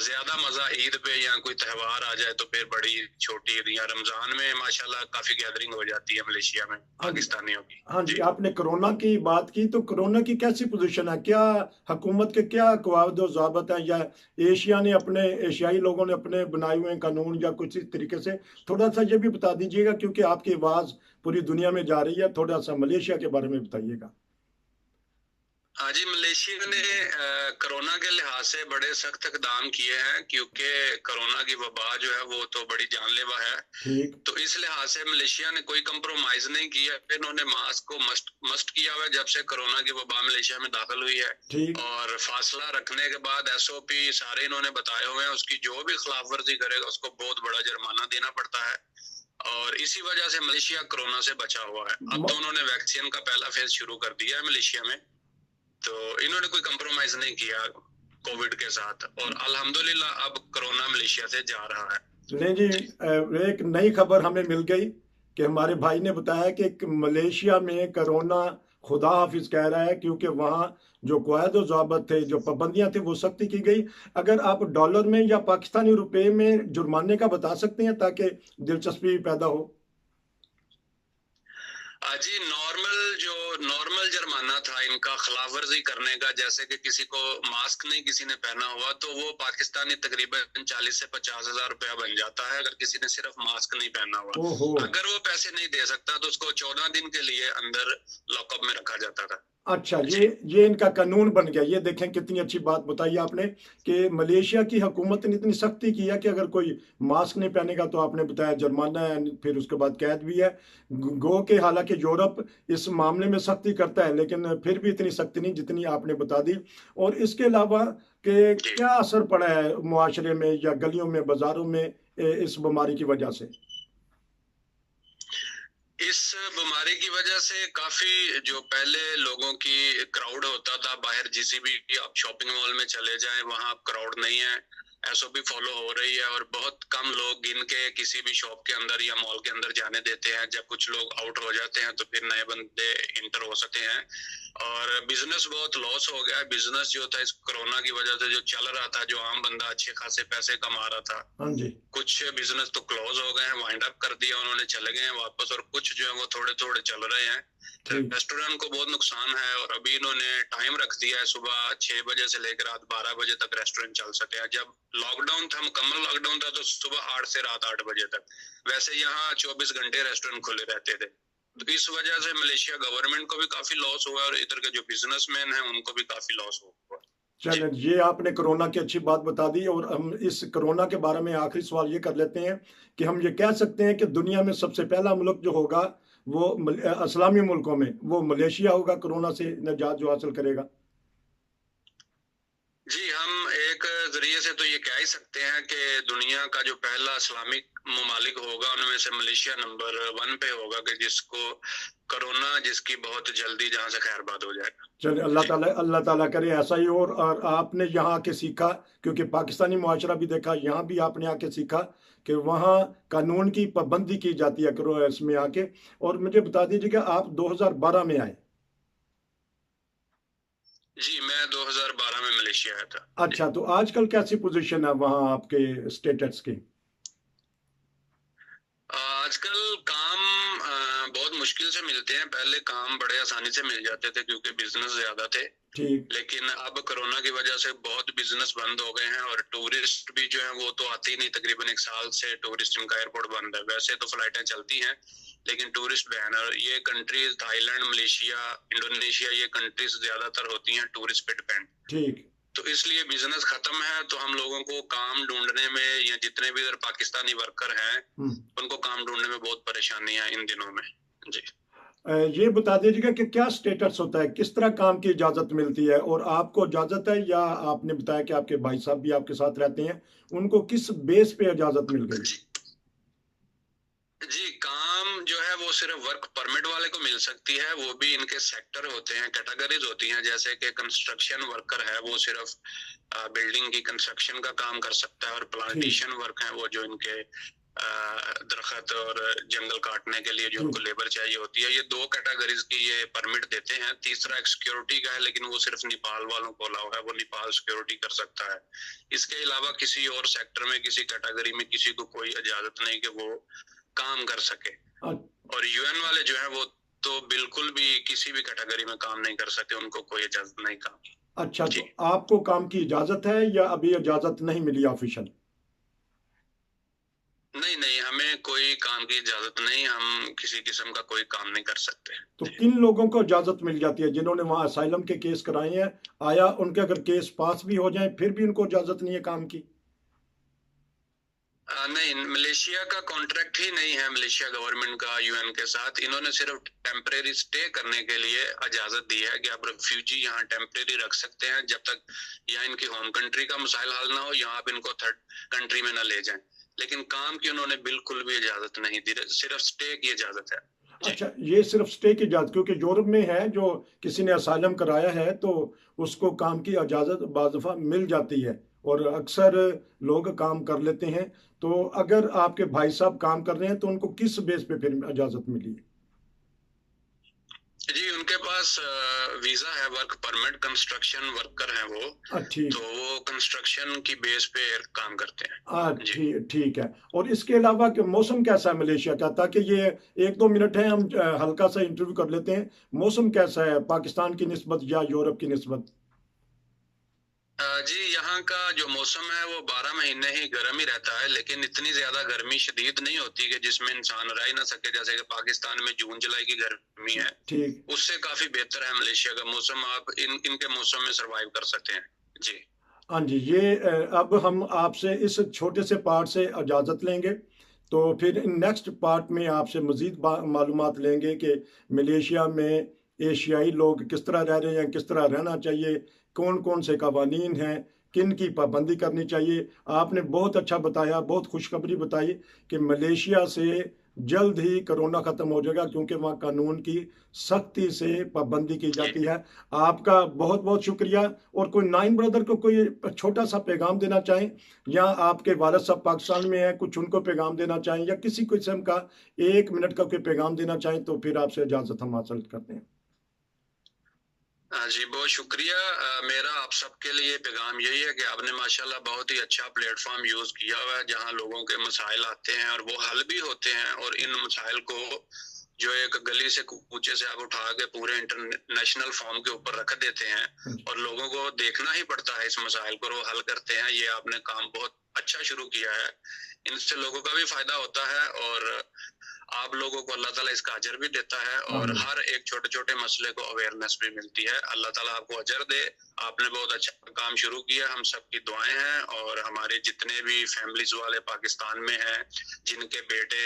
زیادہ مزہ عید پہ یا کوئی تہوار آ جائے تو پھر بڑی چھوٹی عید یا رمضان میں ماشاءاللہ کافی گیدرنگ ہو جاتی ہے ملیشیا میں ہاں جی پاکستانیوں کی. ہاں جی جی، آپ نے کرونا کی بات کی تو کرونا کی کیسی پوزیشن ہے؟ کیا حکومت کے کیا قواعد و ضابط ہیں، یا ایشیائی لوگوں نے اپنے بنائے ہوئے قانون یا کچھ اس طریقے سے؟ تھوڑا سا یہ بھی بتا دیجیے گا کیونکہ آپ کی آواز پوری دنیا میں جا رہی ہے، تھوڑا سا ملیشیا کے بارے میں بتائیے گا. ہاں جی، ملیشیا نے کرونا کے لحاظ سے بڑے سخت اقدام کیے ہیں کیونکہ کرونا کی وبا جو ہے وہ تو بڑی جان لیوا ہے. ٹھیک. تو اس لحاظ سے ملیشیا نے کوئی کمپرومائز نہیں کیا. انہوں نے ماسک کو مسٹ کیا ہوا ہے جب سے کرونا کی وبا ملیشیا میں داخل ہوئی ہے. ٹھیک. اور فاصلہ رکھنے کے بعد SOP سارے انہوں نے بتائے ہوئے ہیں. اس کی جو بھی خلاف ورزی کرے گا اس کو بہت بڑا جرمانہ دینا پڑتا ہے. اور اسی وجہ سے ملیشیا کرونا سے بچا ہوا ہے. اب تو انہوں نے ویکسین کا پہلا فیز شروع کر دیا ہے ملیشیا میں. تو انہوں نے کوئی کمپرومائز نہیں کیا کووڈ کے ساتھ، اور الحمدللہ اب کرونا ملیشیا سے جا رہا ہے. نہیں جی، ایک نئی خبر ہمیں مل گئی کہ ہمارے بھائی نے بتایا کہ ملیشیا میں کرونا خدا حافظ کہہ رہا ہے، کیونکہ وہاں جو قواعد و ضوابط تھے، جو پابندیاں تھیں، وہ سختی کی گئی. اگر آپ ڈالر میں یا پاکستانی روپے میں جرمانے کا بتا سکتے ہیں تاکہ دلچسپی پیدا ہو. جی، نارمل جرمانہ تھا ان کا خلاف ورزی کرنے کا، جیسے کہ کسی کو ماسک نہیں کسی نے پہنا ہوا تو وہ پاکستانی تقریباً 40 سے 50 ہزار روپیہ بن جاتا ہے. اگر کسی نے صرف ماسک نہیں پہنا ہوا، اگر وہ پیسے نہیں دے سکتا تو اس کو 14 دن کے لیے اندر لاک اپ میں رکھا جاتا تھا. اچھا، یہ ان کا قانون بن گیا. یہ دیکھیں کتنی اچھی بات بتائی آپ نے کہ ملیشیا کی حکومت نے اتنی سختی کی ہے کہ اگر کوئی ماسک نہیں پہنے گا تو آپ نے بتایا جرمانہ ہے، پھر اس کے بعد قید بھی ہے. گو کہ حالانکہ یورپ اس معاملے میں سختی کرتا ہے لیکن پھر بھی اتنی سختی نہیں جتنی آپ نے بتا دی. اور اس کے علاوہ کہ کیا اثر پڑا ہے معاشرے میں یا گلیوں میں، بازاروں میں اس بیماری کی وجہ سے؟ اس بیماری کی وجہ سے کافی، جو پہلے لوگوں کی کراؤڈ ہوتا تھا باہر، جسی بھی آپ شاپنگ مال میں چلے جائیں وہاں کراؤڈ نہیں ہے. SOP فالو ہو رہی ہے اور بہت کم لوگ گن کے کسی بھی شاپ کے اندر یا مال کے اندر جانے دیتے ہیں. جب کچھ لوگ آؤٹ ہو جاتے ہیں تو پھر نئے بندے انٹر ہو سکتے ہیں. اور بزنس بہت لاس ہو گیا ہے. بزنس جو تھا اس کرونا کی وجہ سے جو چل رہا تھا، جو عام بندہ اچھے خاصے پیسے کما رہا تھا، ہاں جی، کچھ بزنس تو کلوز ہو گئے ہیں، وائنڈ اپ کر دیا انہوں نے، چلے گئے ہیں واپس. اور کچھ جو ہے وہ تھوڑے تھوڑے چل رہے ہیں. ریسٹورینٹ کو بہت نقصان ہے اور ابھی انہوں نے ٹائم رکھ دیا ہے صبح 6 بجے سے لے کر رات 12 بجے تک ریسٹورینٹ چل سکے. جب لاک ڈاؤن تھا، مکمل لاک ڈاؤن تھا، تو صبح 8 سے رات 8 بجے تک. ویسے یہاں 24 گھنٹے ریسٹورینٹ کھلے رہتے تھے. تو اس وجہ سے ملیشیا گورنمنٹ کو بھی کافی لاس ہوا ہے اور ادھر کے جو بزنس مین ہیں ان کو بھی کافی لاس ہوا. چلیں، یہ آپ نے کرونا کی اچھی بات بتا دی. اور ہم اس کرونا کے بارے میں آخری سوال یہ کر لیتے ہیں کہ ہم یہ کہہ سکتے ہیں کہ دنیا میں سب سے پہلا ملک جو ہوگا وہ اسلامی ملکوں میں وہ ملیشیا ہوگا، کرونا سے نجات جو حاصل کرے گا. جی، ہم ایک ذریعے سے تو یہ کہہ ہی سکتے ہیں کہ دنیا کا جو پہلا اسلامک ممالک ہوگا ان میں سے ملیشیا نمبر 1 پہ ہوگا کہ جس کو کرونا، جس کی بہت جلدی جہاں سے خیر باد ہو جائے گا. چلیں، اللہ تعالیٰ کرے ایسا ہی. اور آپ نے یہاں آ کے سیکھا، کیونکہ پاکستانی معاشرہ بھی دیکھا، یہاں بھی آپ نے آ کے سیکھا کہ وہاں قانون کی پابندی کی جاتی ہے اس میں آ کے. اور مجھے بتا دیجیے کہ آپ 2012 میں آئے. جی، میں 2012 میں ملیشیا آیا تھا. اچھا، تو آج کل کیسی پوزیشن ہے وہاں آپ کے اسٹیٹس کی؟ آج کل کام بہت مشکل سے ملتے ہیں. پہلے کام بڑے آسانی سے مل جاتے تھے کیونکہ بزنس زیادہ تھے. ٹھیک. لیکن اب کرونا کی وجہ سے بہت بزنس بند ہو گئے ہیں اور ٹورسٹ بھی جو ہیں وہ تو آتے ہی نہیں. تقریباً 1 سال سے ٹورسٹ ان کا ایئرپورٹ بند ہے. ویسے تو فلائٹیں چلتی ہیں لیکن ٹورسٹ بین ہے. اور یہ countries Thailand, Malaysia, Indonesia, یہ کنٹریز زیادہ تر ہوتی ہیں ٹورسٹ پہ ڈپینڈ. ٹھیک. تو اس لیے بزنس ختم ہے. تو ہم لوگوں کو کام ڈھونڈنے میں، یا جتنے بھی ادھر پاکستانی ورکر ہیں ان کو کام ڈھونڈنے میں بہت پریشانی ہے ان دنوں میں. جی، یہ بتا دیجیے گا کہ کیا سٹیٹس ہوتا ہے، کس طرح کام کی اجازت ملتی ہے؟ اور آپ کو اجازت ہے، یا آپ نے بتایا کہ آپ کے بھائی صاحب بھی آپ کے ساتھ رہتے ہیں، ان کو کس بیس پہ اجازت مل گئی؟ جی، کام جو ہے وہ صرف ورک پرمٹ والے کو مل سکتی ہے. وہ بھی ان کے سیکٹر ہوتے ہیں، کیٹیگریز ہوتی ہیں. جیسے کہ کنسٹرکشن ورکر ہے وہ صرف بلڈنگ کی کنسٹرکشن کا کام کر سکتا ہے. اور پلانٹیشن ورک ہے وہ جو ان کے درخت اور جنگل کاٹنے کے لیے جو ان ٹھیک کو لیبر چاہیے ہوتی ہے. یہ 2 کیٹیگریز کی یہ پرمٹ دیتے ہیں. تیسرا ایک سیکیورٹی کا ہے لیکن وہ صرف نیپال والوں کو الاؤ ہے, وہ نیپال سیکیورٹی کر سکتا ہے. اس کے علاوہ کسی اور سیکٹر میں کسی کیٹیگری میں کسی کو کوئی اجازت نہیں کہ وہ کام کر سکے. اور یو این والے جو ہیں وہ تو بالکل بھی کسی بھی کیٹیگری میں کام نہیں کر سکتے, ان کو کوئی اجازت نہیں کام. اچھا, جی تو آپ کو کام کی اجازت ہے یا ابھی اجازت نہیں ملی آفیشل؟ نہیں نہیں, ہمیں کوئی کام کی اجازت نہیں, ہم کسی قسم کا کوئی کام نہیں کر سکتے. تو کن لوگوں کو اجازت مل جاتی ہے جنہوں نے وہاں اسائلم کے کیس کرائے ہیں؟ آیا ان کے اگر کیس پاس بھی ہو جائیں پھر بھی ان کو اجازت نہیں ہے کام کی؟ نہیں, ملیشیا کا کانٹریکٹ ہی نہیں ہے ملیشیا گورنمنٹ کا یو این کے ساتھ. انہوں نے صرف ٹیمپریری سٹے کرنے کے لیے اجازت دی ہے کہ آپ ریفیوجی یہاں ٹیمپریری رکھ سکتے ہیں جب تک یہاں ان کی ہوم کنٹری کا مسائل حل نہ ہو, یہاں آپ ان کو تھرڈ کنٹری میں نہ لے جائیں. لیکن کام کی انہوں نے بالکل بھی اجازت نہیں دی, صرف سٹے کی اجازت ہے. اچھا, یہ صرف سٹے کی اجازت, کیونکہ یورپ میں ہے جو کسی نے اسائلم کرایا ہے تو اس کو کام کی اجازت بعض دفعہ مل جاتی ہے اور اکثر لوگ کام کر لیتے ہیں. تو اگر آپ کے بھائی صاحب کام کر رہے ہیں تو ان کو کس بیس پہ پھر اجازت ملی ہے؟ جی, ان کے پاس ویزا ہے, ورک پرمٹ, کنسٹرکشن ورکر ہیں وہ, ٹھیک تو وہ کنسٹرکشن کی بیس پہ کام کرتے ہیں. جی ٹھیک ہے. اور اس کے علاوہ کہ موسم کیسا ہے ملیشیا کا, تاکہ یہ 1-2 منٹ ہے ہم ہلکا سا انٹرویو کر لیتے ہیں. موسم کیسا ہے پاکستان کی نسبت یا یورپ کی نسبت؟ جی, یہاں کا جو موسم ہے وہ 12 مہینے ہی گرم ہی رہتا ہے, لیکن اتنی زیادہ گرمی شدید نہیں ہوتی کہ جس میں انسان رہ ہی نہ سکے, جیسے کہ پاکستان میں جون جولائی کی گرمی ہے. ٹھیک, اس سے کافی بہتر ہے ملیشیا کا موسم, آپ ان کے موسم میں سروائیو کر سکتے ہیں. جی ہاں جی. یہ اب ہم آپ سے اس چھوٹے سے پارٹ سے اجازت لیں گے, تو پھر نیکسٹ پارٹ میں آپ سے مزید معلومات لیں گے کہ ملیشیا میں ایشیائی لوگ کس طرح رہ رہے ہیں, کس طرح رہنا چاہیے, کون کون سے قوانین ہیں, کن کی پابندی کرنی چاہیے. آپ نے بہت اچھا بتایا, بہت خوشخبری بتائی کہ ملیشیا سے جلد ہی کرونا ختم ہو جائے گا کیونکہ وہاں قانون کی سختی سے پابندی کی جاتی ہے. آپ کا بہت بہت شکریہ. اور کوئی نائن بردر کو کوئی چھوٹا سا پیغام دینا چاہیں, یا آپ کے والد صاحب پاکستان میں ہیں, کچھ ان کو پیغام دینا چاہیں, یا کسی قسم کا 1 منٹ کا کوئی پیغام دینا چاہیں, تو پھر آپ سے اجازت ہم حاصل کرتے ہیں. جی, بہت شکریہ. میرا آپ سب کے لیے پیغام یہی ہے کہ آپ نے ماشاءاللہ بہت ہی اچھا پلیٹ فارم یوز کیا ہوا ہے جہاں لوگوں کے مسائل آتے ہیں اور وہ حل بھی ہوتے ہیں, اور ان مسائل کو جو ایک گلی سے کوچے سے آپ اٹھا کے پورے انٹرنیشنل فارم کے اوپر رکھ دیتے ہیں, اور لوگوں کو دیکھنا ہی پڑتا ہے اس مسائل کو, وہ حل کرتے ہیں. یہ آپ نے کام بہت اچھا شروع کیا ہے, ان سے لوگوں کا بھی فائدہ ہوتا ہے اور آپ لوگوں کو اللہ تعالیٰ اس کا اجر بھی دیتا ہے, اور ہر ایک چھوٹے چھوٹے مسئلے کو اویئرنیس بھی ملتی ہے. اللہ تعالیٰ آپ کو اجر دے. آپ نے بہت اچھا کام شروع کیا, ہم سب کی دعائیں ہیں, اور ہمارے جتنے بھی فیملیز والے پاکستان میں ہیں جن کے بیٹے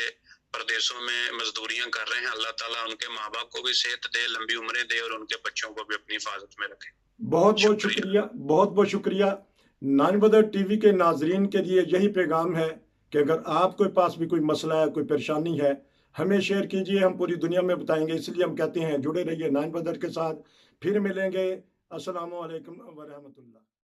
پردیسوں میں مزدوریاں کر رہے ہیں, اللہ تعالیٰ ان کے ماں باپ کو بھی صحت دے, لمبی عمریں دے, اور ان کے بچوں کو بھی اپنی حفاظت میں رکھے. بہت بہت شکریہ, بہت بہت شکریہ. نائن بدر ٹی وی کے ناظرین کے لیے یہی پیغام ہے کہ اگر آپ کے پاس بھی کوئی مسئلہ ہے, کوئی پریشانی ہے, ہمیں شیئر کیجئے, ہم پوری دنیا میں بتائیں گے. اس لیے ہم کہتے ہیں جڑے رہیے نائن بدر کے ساتھ. پھر ملیں گے. السلام علیکم ورحمۃ اللہ.